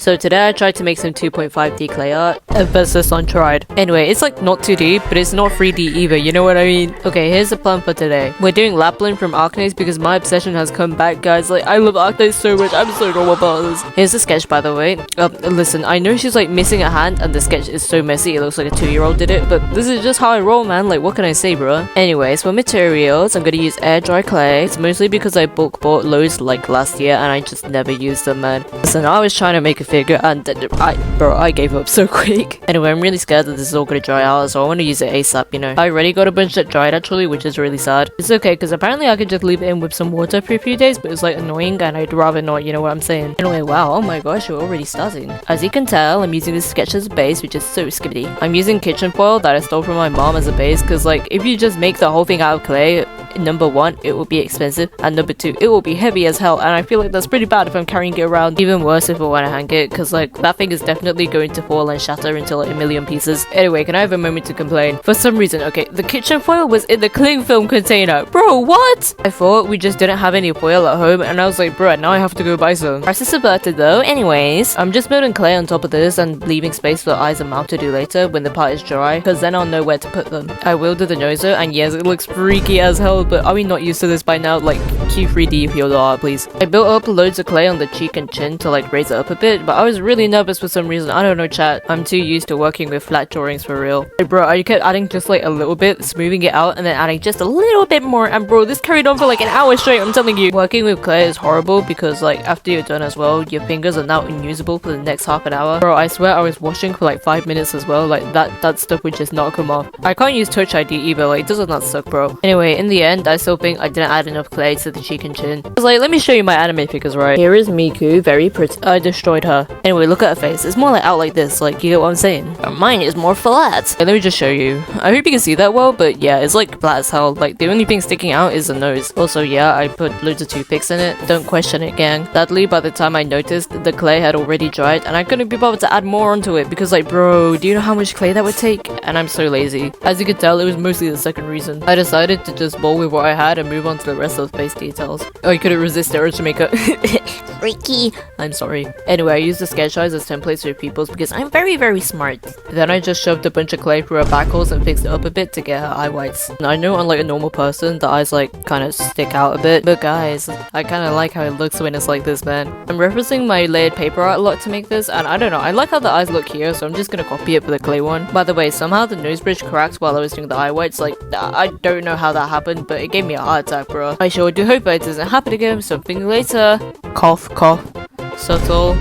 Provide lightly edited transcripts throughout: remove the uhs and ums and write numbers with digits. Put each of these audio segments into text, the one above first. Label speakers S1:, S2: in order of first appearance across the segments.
S1: So today I tried to make some 2.5D clay art versus untried. Anyway, it's like not 2D, but it's not 3D either, you know what I mean? Okay, here's the plan for today. We're doing Lapland from Arcanace because my obsession has come back, guys. Like, I love Arcanace so much, I'm so normal about this. Here's the sketch, by the way. Listen, I know she's like missing a hand and the sketch is so messy, it looks like a 2-year-old did it, but this is just how I roll, man. Like, what can I say, bro? Anyways, for materials, I'm gonna use air dry clay. It's mostly because I bulk bought loads like last year and I just never used them, man. Listen, I was trying to make a figure and I gave up so quick. Anyway, I'm really scared that this is all gonna dry out, so I want to use it ASAP, you know. I already got a bunch that dried actually, which is really sad. It's okay, because apparently I could just leave it in with some water for a few days, but it's like annoying and I'd rather not, you know what I'm saying. Anyway, wow, oh my gosh, we're already starting. As you can tell, I'm using this sketch as a base, which is so skibbity. I'm using kitchen foil that I stole from my mom as a base, because like, if you just make the whole thing out of clay, number one, it will be expensive, and number two, it will be heavy as hell, and I feel like that's pretty bad if I'm carrying it around. Even worse if I want to hang it, because like, that thing is definitely going to fall and shatter into like a million pieces. Anyway, can I have a moment to complain? For some reason, okay, the kitchen foil was in the cling film container. Bro, what? I thought we just didn't have any foil at home, and I was like, bro, now I have to go buy some. Prices subverted though. Anyways, I'm just building clay on top of this and leaving space for eyes and mouth to do later when the part is dry, because then I'll know where to put them. I will do the nose though, and yes, it looks freaky as hell, but are we not used to this by now? Like, Q3D if you're the art, please. I built up loads of clay on the cheek and chin to like raise it up a bit, but I was really nervous for some reason. I don't know, chat. I'm too used to working with flat drawings for real. Hey, bro, I kept adding just like a little bit, smoothing it out, and then adding just a little bit more, and bro, this carried on for like an hour straight, I'm telling you. Working with clay is horrible because like, after you're done as well, your fingers are now unusable for the next half an hour. Bro, I swear I was washing for like 5 minutes as well, like that stuff would just not come off. I can't use Touch ID either, like, doesn't that suck, bro? Anyway, in the end, I still think I didn't add enough clay to the cheek and chin. I was like, let me show you my anime figures, right? Here is Miku, very pretty. I destroyed her. Anyway, look at her face. It's more like out like this, like, you get what I'm saying? But mine is more flat. Okay, let me just show you. I hope you can see that well, but yeah, it's like flat as hell. Like, the only thing sticking out is the nose. Also, yeah, I put loads of toothpicks in it. Don't question it, gang. Sadly, by the time I noticed, the clay had already dried, and I couldn't be bothered to add more onto it because, like, bro, do you know how much clay that would take? And I'm so lazy. As you can tell, it was mostly the second reason. I decided to just bowl with what I had and move on to the rest of the face details. Oh, you couldn't resist the urge to make a freaky. I'm sorry. Anyway, I used the sketch eyes as templates for pupils because I'm very, very smart. Then I just shoved a bunch of clay through her back holes and fixed it up a bit to get her eye whites. I know unlike a normal person, the eyes like kind of stick out a bit, but guys, I kind of like how it looks when it's like this, man. I'm referencing my layered paper art a lot to make this, and I don't know, I like how the eyes look here, so I'm just gonna copy it for the clay one. By the way, somehow the nose bridge cracked while I was doing the eye whites. Like, I don't know how that happened, but it gave me a heart attack, bro. I sure do hope it doesn't happen again. Something later. Cough, cough. Subtle.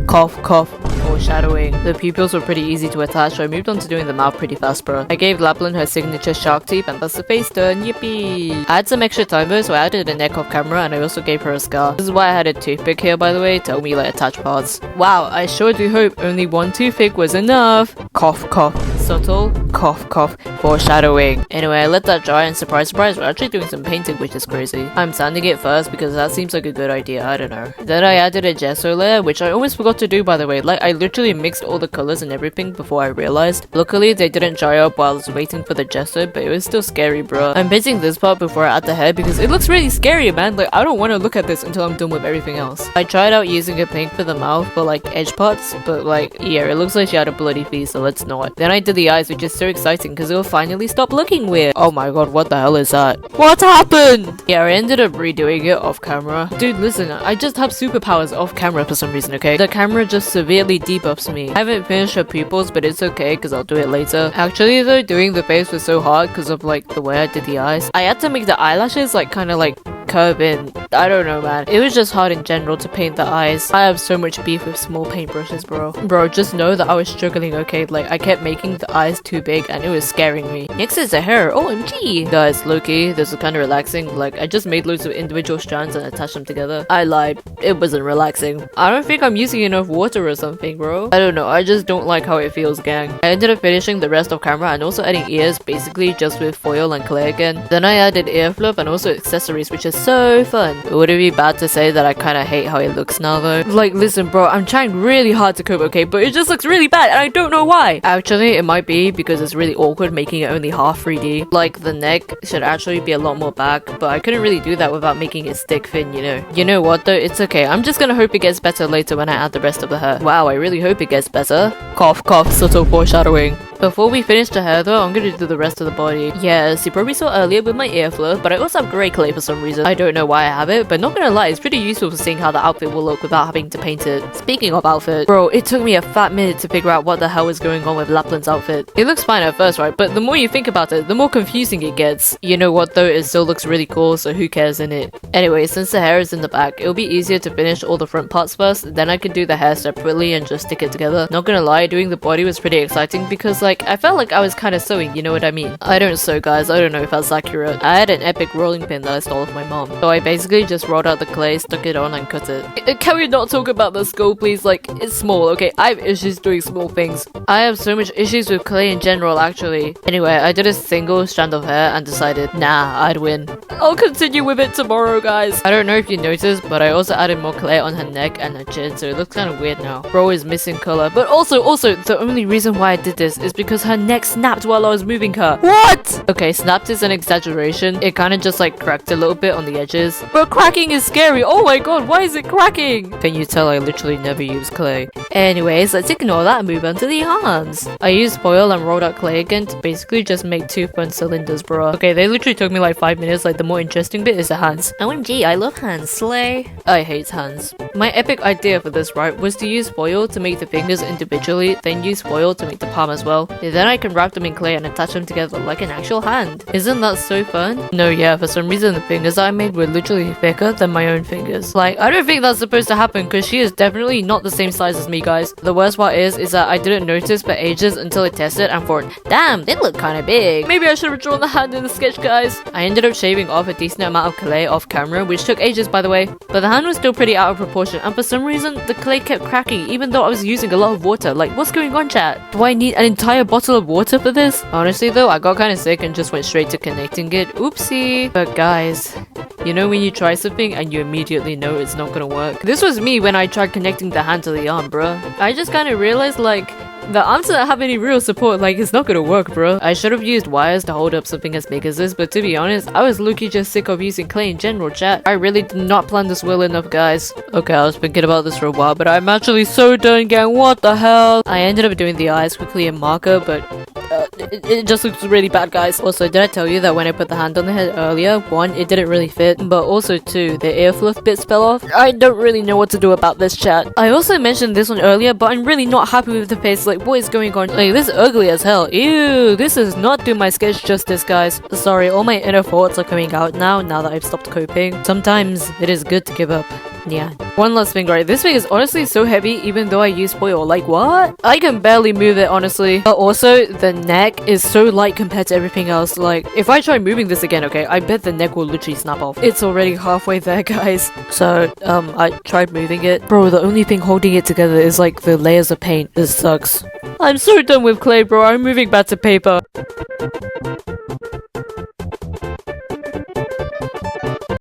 S1: Cough, cough. Foreshadowing. The pupils were pretty easy to attach, so I moved on to doing the mouth pretty fast, bro. I gave Lapland her signature shark teeth, and that's the face done. Yippee! I had some extra time though, so I added a neck off camera, and I also gave her a scar. This is why I had a toothpick here, by the way, to help me like attach parts. Wow, I sure do hope only one toothpick was enough. Cough, cough. Subtle. Cough, cough. Foreshadowing. Anyway, I let that dry, and surprise, surprise, we're actually doing some painting, which is crazy. I'm sanding it first because that seems like a good idea. I don't know. Then I added a gesso layer, which I almost forgot to do, by the way. Like, I literally mixed all the colors and everything before I realized. Luckily, they didn't dry up while I was waiting for the gesso, but it was still scary, bro. I'm painting this part before I add the hair because it looks really scary, man. Like, I don't want to look at this until I'm done with everything else. I tried out using a pink for the mouth for like edge parts, but like, yeah, it looks like she had a bloody face, so let's not. Then I did the eyes, which is so exciting because it'll finally stop looking weird. Oh my god, what the hell is that? What happened? Yeah, I ended up redoing it off camera. Dude, listen, I just have superpowers off camera for some reason, okay? The camera just severely debuffs me. I haven't finished her pupils, but it's okay because I'll do it later. Actually though, doing the face was so hard because of like the way I did the eyes. I had to make the eyelashes like kind of like curve in. I don't know, man. It was just hard in general to paint the eyes. I have so much beef with small paintbrushes, bro. Bro, just know that I was struggling, okay? Like, I kept making the eyes too big and it was scaring me. Next is the hair. OMG! Guys, low-key, this is kind of relaxing. Like, I just made loads of individual strands and attached them together. I lied. It wasn't relaxing. I don't think I'm using enough water or something, bro. I don't know. I just don't like how it feels, gang. I ended up finishing the rest of camera and also adding ears, basically just with foil and clay again. Then I added ear fluff and also accessories, which is so fun. Would it be bad to say that I kind of hate how it looks now though? Like, listen bro, I'm trying really hard to cope, okay, but it just looks really bad and I don't know why. Actually, it might be because it's really awkward making it only half 3D. Like, the neck should actually be a lot more back, but I couldn't really do that without making it stick thin, you know. You know what though, it's okay. I'm just gonna hope it gets better later when I add the rest of the hair. Wow, I really hope it gets better. Cough, cough, subtle foreshadowing. Before we finish the hair though, I'm gonna do the rest of the body. Yes, you probably saw earlier with my ear fluff, but I also have grey clay for some reason. I don't know why I have it, but not gonna lie, it's pretty useful for seeing how the outfit will look without having to paint it. Speaking of outfit, bro, it took me a fat minute to figure out what the hell is going on with Lapland's outfit. It looks fine at first, right? But the more you think about it, the more confusing it gets. You know what though, it still looks really cool, so who cares in it? Anyway, since the hair is in the back, it'll be easier to finish all the front parts first, then I can do the hair separately and just stick it together. Not gonna lie, doing the body was pretty exciting because like, I felt like I was kind of sewing, you know what I mean? I don't sew guys, I don't know if that's accurate. I had an epic rolling pin that I stole off my mom. So I basically just rolled out the clay, stuck it on and cut it. Can we not talk about the skull please? Like, it's small, okay? I have issues doing small things. I have so much issues with clay in general actually. Anyway, I did a single strand of hair and decided, nah, I'd win. I'll continue with it tomorrow guys. I don't know if you noticed, but I also added more clay on her neck and her chin, so it looks kind of weird now. Bro is missing color, but also, the only reason why I did this is because her neck snapped while I was moving her. What? Okay, snapped is an exaggeration. It kind of just like cracked a little bit on the edges. But cracking is scary. Oh my god, why is it cracking? Can you tell I literally never use clay? Anyways, let's ignore that and move on to the arms. I used foil and rolled out clay again to basically just make two fun cylinders, bro. Okay, they literally took me like 5 minutes. Like, the more interesting bit is the hands. OMG, I love hands. Slay. I hate hands. My epic idea for this, right, was to use foil to make the fingers individually, then use foil to make the palm as well. Then I can wrap them in clay and attach them together like an actual hand. Isn't that so fun? No, yeah, for some reason the fingers I made were literally thicker than my own fingers. Like, I don't think that's supposed to happen because she is definitely not the same size as me, guys. The worst part is that I didn't notice for ages until I tested and thought, damn, they look kind of big. Maybe I should have drawn the hand in the sketch, guys. I ended up shaving off a decent amount of clay off camera, which took ages by the way, but the hand was still pretty out of proportion and for some reason the clay kept cracking even though I was using a lot of water. Like, what's going on, chat? Do I need an entire bottle of water for this? Honestly though, I got kind of sick and just went straight to connecting it. Oopsie. But guys, you know when you try something and you immediately know it's not gonna work? This was me when I tried connecting the hand to the arm, bruh. I just kind of realized like, the arms don't have any real support, like it's not gonna work, bro. I should have used wires to hold up something as big as this, but to be honest, I was low-key just sick of using clay in general, chat. I really did not plan this well enough, guys. Okay, I was thinking about this for a while, but I'm actually so done, gang. What the hell? I ended up doing the eyes quickly in marker, but it just looks really bad, guys. Also, did I tell you that when I put the hand on the head earlier, 1, it didn't really fit, but also 2, the ear fluff bits fell off. I don't really know what to do about this, chat. I also mentioned this one earlier, but I'm really not happy with the face. Like, what is going on? Like, this is ugly as hell. Ew, this is not doing my sketch justice, guys. Sorry, all my inner thoughts are coming out now that I've stopped coping. Sometimes it is good to give up. Yeah. One last thing, right? This thing is honestly so heavy even though I use foil. Like, what? I can barely move it, honestly. But also, the neck is so light compared to everything else. Like, if I try moving this again, okay, I bet the neck will literally snap off. It's already halfway there, guys. So, I tried moving it. Bro, the only thing holding it together is like the layers of paint. This sucks. I'm so done with clay, bro. I'm moving back to paper.